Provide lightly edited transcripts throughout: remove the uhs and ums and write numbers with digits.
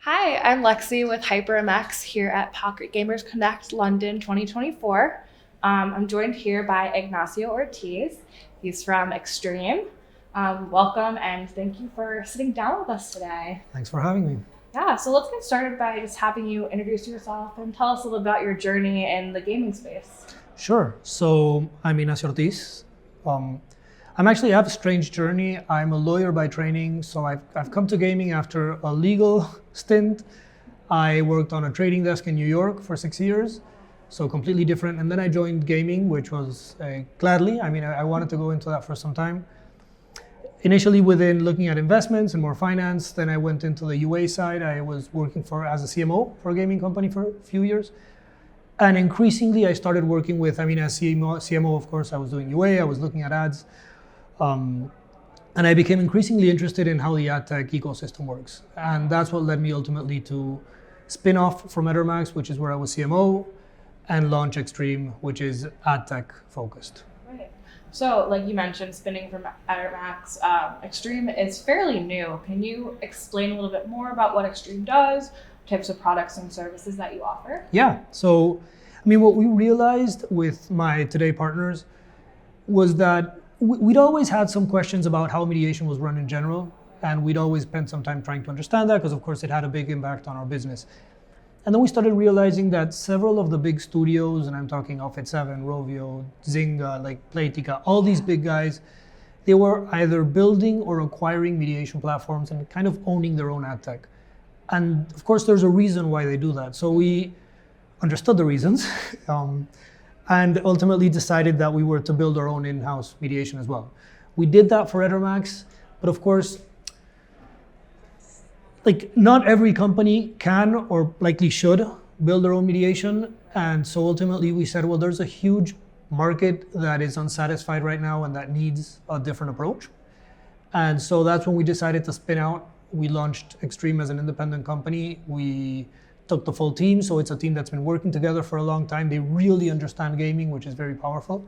Hi, I'm Lexi with HyprMX here at Pocket Gamers Connect London 2024. I'm joined here by Ignacio Ortiz. He's from X3M. Welcome and thank you for sitting down with us today. Thanks for having me. Yeah, so let's get started by just having you introduce yourself and tell us a little about your journey in the gaming space. Sure. So I'm Ignacio Ortiz. I have a strange journey. I'm a lawyer by training, so I've come to gaming after a legal stint. I worked on a trading desk in New York for 6 years, so completely different. And then I joined gaming, which was gladly. I wanted to go into that for some time. Initially within looking at investments and more finance, then I went into the UA side. I was working as a CMO for a gaming company for a few years. And increasingly I started working with, as CMO, of course, I was doing UA, I was looking at ads. And I became increasingly interested in how the ad tech ecosystem works. And that's what led me ultimately to spin off from HyprChats, which is where I was CMO, and launch X3M, which is ad tech focused. Right. So like you mentioned, spinning from HyprChats, X3M is fairly new. Can you explain a little bit more about what X3M does, types of products and services that you offer? Yeah. So, what we realized with my today partners was that we'd always had some questions about how mediation was run in general, and we'd always spent some time trying to understand that because, of course, it had a big impact on our business. And then we started realizing that several of the big studios, and I'm talking Outfit 7, Rovio, Zynga, like Playtika, all these big guys, they were either building or acquiring mediation platforms and kind of owning their own ad tech. And of course, there's a reason why they do that. So we understood the reasons. And ultimately decided that we were to build our own in-house mediation as well. We did that for HyprChats, but of course, not every company can or likely should build their own mediation. And so ultimately we said, well, there's a huge market that is unsatisfied right now and that needs a different approach. And so that's when we decided to spin out. We launched X3M as an independent company. We took the full team, so it's a team that's been working together for a long time. They really understand gaming, which is very powerful.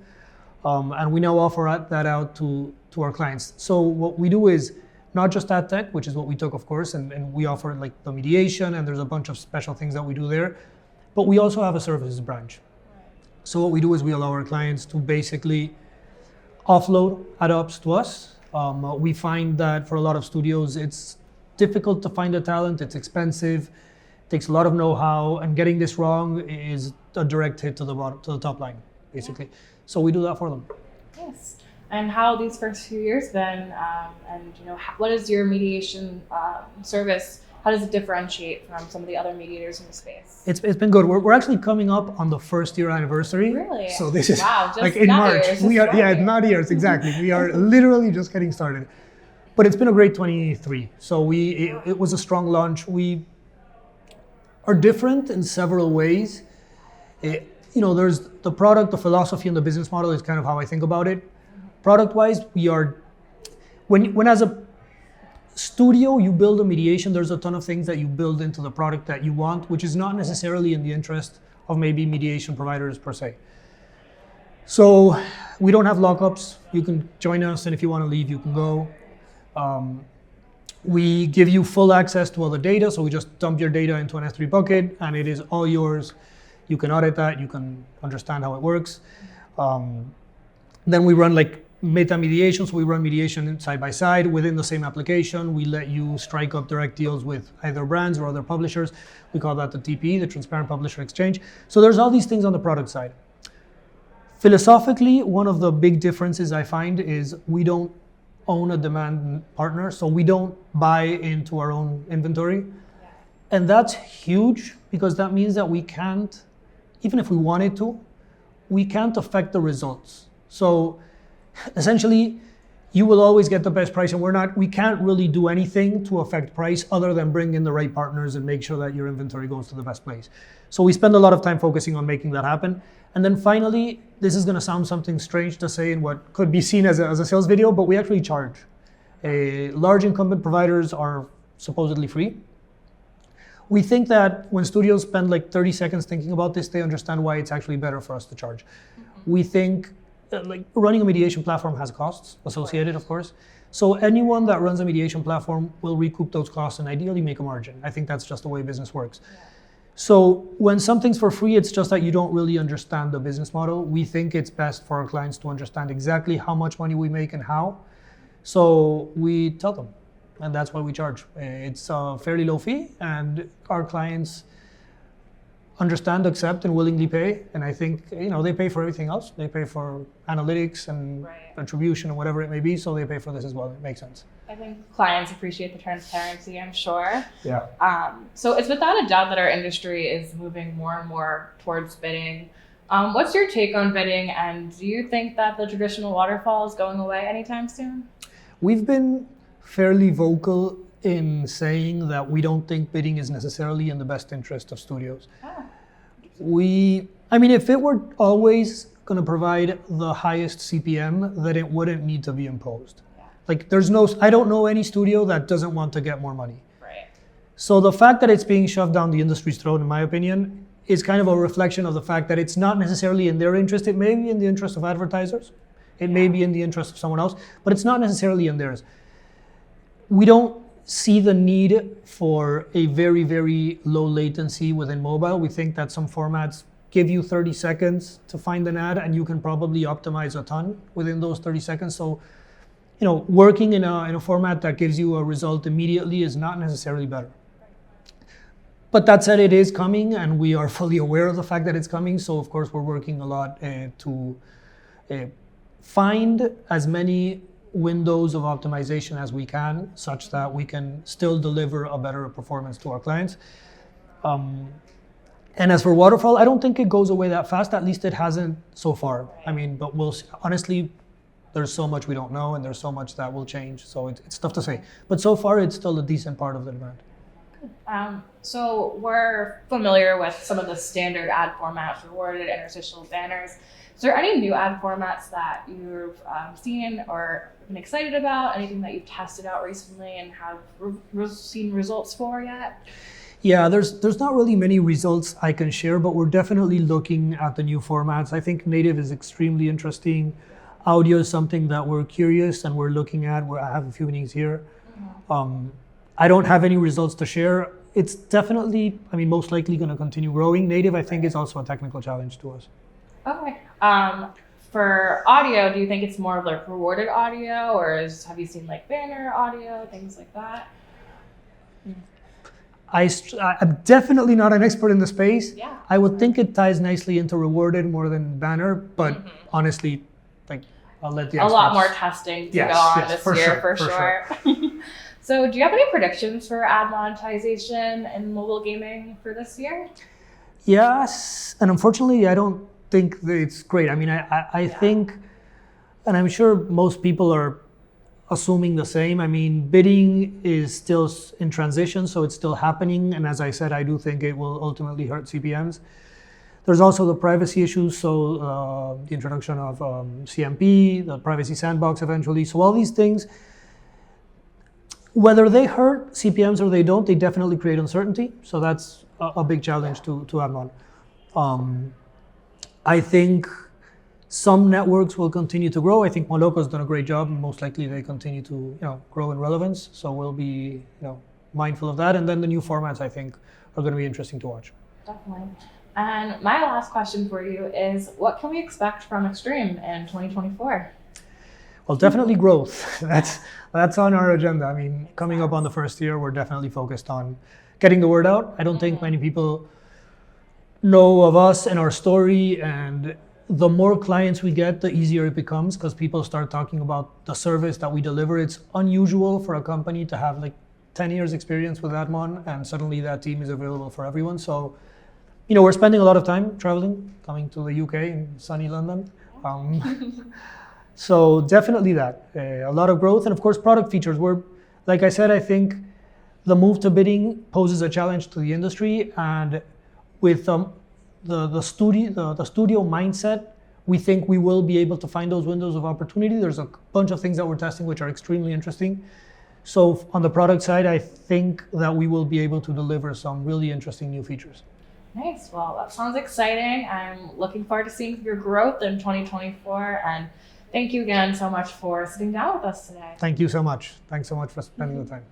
And we now offer that out to our clients. So what we do is not just ad tech, which is what we took, of course, and we offer like the mediation, and there's a bunch of special things that we do there, but we also have a services branch. So what we do is we allow our clients to basically offload ad ops to us. We find that for a lot of studios, it's difficult to find the talent, it's expensive, takes a lot of know-how, and getting this wrong is a direct hit to the top line, basically. So we do that for them. Yes. And how these first few years been, and what is your mediation service? How does it differentiate from some of the other mediators in the space? It's been good. We're actually coming up on the first year anniversary. Really? So this is just like in March. Not years, exactly. We are literally just getting started. But it's been a great 23. So it was a strong launch. We are different in several ways. There's the product, the philosophy, and the business model is kind of how I think about it. Product-wise, when as a studio you build a mediation, there's a ton of things that you build into the product that you want, which is not necessarily in the interest of maybe mediation providers per se. So we don't have lockups. You can join us, and if you want to leave, you can go. We give you full access to all the data, so we just dump your data into an S3 bucket, and it is all yours. You can audit that, you can understand how it works. Then we run meta mediation, so we run mediation side by side within the same application. We let you strike up direct deals with either brands or other publishers. We call that the TPE, the Transparent Publisher Exchange. So there's all these things on the product side. Philosophically, one of the big differences I find is we don't own a demand partner, so we don't buy into our own inventory. Yeah. And that's huge because that means that we can't, even if we wanted to, we can't affect the results. So essentially, you will always get the best price, and we can't really do anything to affect price other than bring in the right partners and make sure that your inventory goes to the best place. So we spend a lot of time focusing on making that happen. And then finally, this is going to sound something strange to say in what could be seen as a sales video, but we actually charge. Large incumbent providers are supposedly free. We think that when studios spend 30 seconds thinking about this, they understand why it's actually better for us to charge. Mm-hmm. We think like running a mediation platform has costs associated, of course. So anyone that runs a mediation platform will recoup those costs and ideally make a margin. I think that's just the way business works. Yeah. So when something's for free, it's just that you don't really understand the business model. We think it's best for our clients to understand exactly how much money we make and how. So we tell them, and that's what we charge. It's a fairly low fee, and our clients understand, accept, and willingly pay. And I think, they pay for everything else. They pay for analytics and attribution and whatever it may be, so they pay for this as well. It makes sense. I think clients appreciate the transparency, I'm sure. Yeah. So it's without a doubt that our industry is moving more and more towards bidding. What's your take on bidding, and do you think that the traditional waterfall is going away anytime soon? We've been fairly vocal in saying that we don't think bidding is necessarily in the best interest of studios. If it were always going to provide the highest CPM, then it wouldn't need to be imposed. Like I don't know any studio that doesn't want to get more money. Right. So the fact that it's being shoved down the industry's throat, in my opinion, is kind of a reflection of the fact that it's not necessarily in their interest. It may be in the interest of advertisers. It may be in the interest of someone else, but it's not necessarily in theirs. We don't see the need for a very, very low latency within mobile. We think that some formats give you 30 seconds to find an ad, and you can probably optimize a ton within those 30 seconds. So, working in a format that gives you a result immediately is not necessarily better. But that said, it is coming, and we are fully aware of the fact that it's coming. So, of course, we're working a lot to find as many windows of optimization as we can, such that we can still deliver a better performance to our clients. And as for waterfall, I don't think it goes away that fast. At least it hasn't so far. But we'll see. Honestly, there's so much we don't know, and there's so much that will change. So it's tough to say. But so far, it's still a decent part of the demand. So we're familiar with some of the standard ad formats, rewarded, interstitial, banners. Is there any new ad formats that you've seen or been excited about? Anything that you've tested out recently and have seen results for yet? Yeah, there's not really many results I can share, but we're definitely looking at the new formats. I think native is extremely interesting. Audio is something that we're curious and we're looking at. I have a few meetings here. Mm-hmm. I don't have any results to share. It's definitely, most likely going to continue growing. Native, I think, is also a technical challenge to us. Okay. For audio, do you think it's more of like rewarded audio, or have you seen like banner audio, things like that? I'm definitely not an expert in the space. Yeah. I would think it ties nicely into rewarded more than banner, but honestly, I'll let the experts. A lot more testing to go on this year, for sure. So do you have any predictions for ad monetization in mobile gaming for this year? Yes, and unfortunately, I don't think that it's great. I think, and I'm sure most people are assuming the same. Bidding is still in transition, so it's still happening. And as I said, I do think it will ultimately hurt CPMs. There's also the privacy issues, so the introduction of CMP, the privacy sandbox eventually. So all these things, whether they hurt CPMs or they don't, they definitely create uncertainty. So that's a big challenge to Admon. I think some networks will continue to grow. I think Moloco's done a great job, and most likely they continue to grow in relevance. So we'll be mindful of that. And then the new formats, I think, are going to be interesting to watch. Definitely. And my last question for you is, what can we expect from X3M in 2024? Well, definitely growth. That's on our agenda. Coming up on the first year, we're definitely focused on getting the word out. I don't think many people know of us and our story, and the more clients we get, the easier it becomes, because people start talking about the service that we deliver. It's unusual for a company to have 10 years experience with Admon, and suddenly that team is available for everyone. So, we're spending a lot of time traveling, coming to the UK in sunny London. So definitely that, a lot of growth, and of course product features. Like I said, I think the move to bidding poses a challenge to the industry, and with the studio mindset, we think we will be able to find those windows of opportunity. There's a bunch of things that we're testing which are extremely interesting. So on the product side, I think that we will be able to deliver some really interesting new features. Nice. Well, that sounds exciting. I'm looking forward to seeing your growth in 2024. And thank you again so much for sitting down with us today. Thank you so much. Thanks so much for spending the time.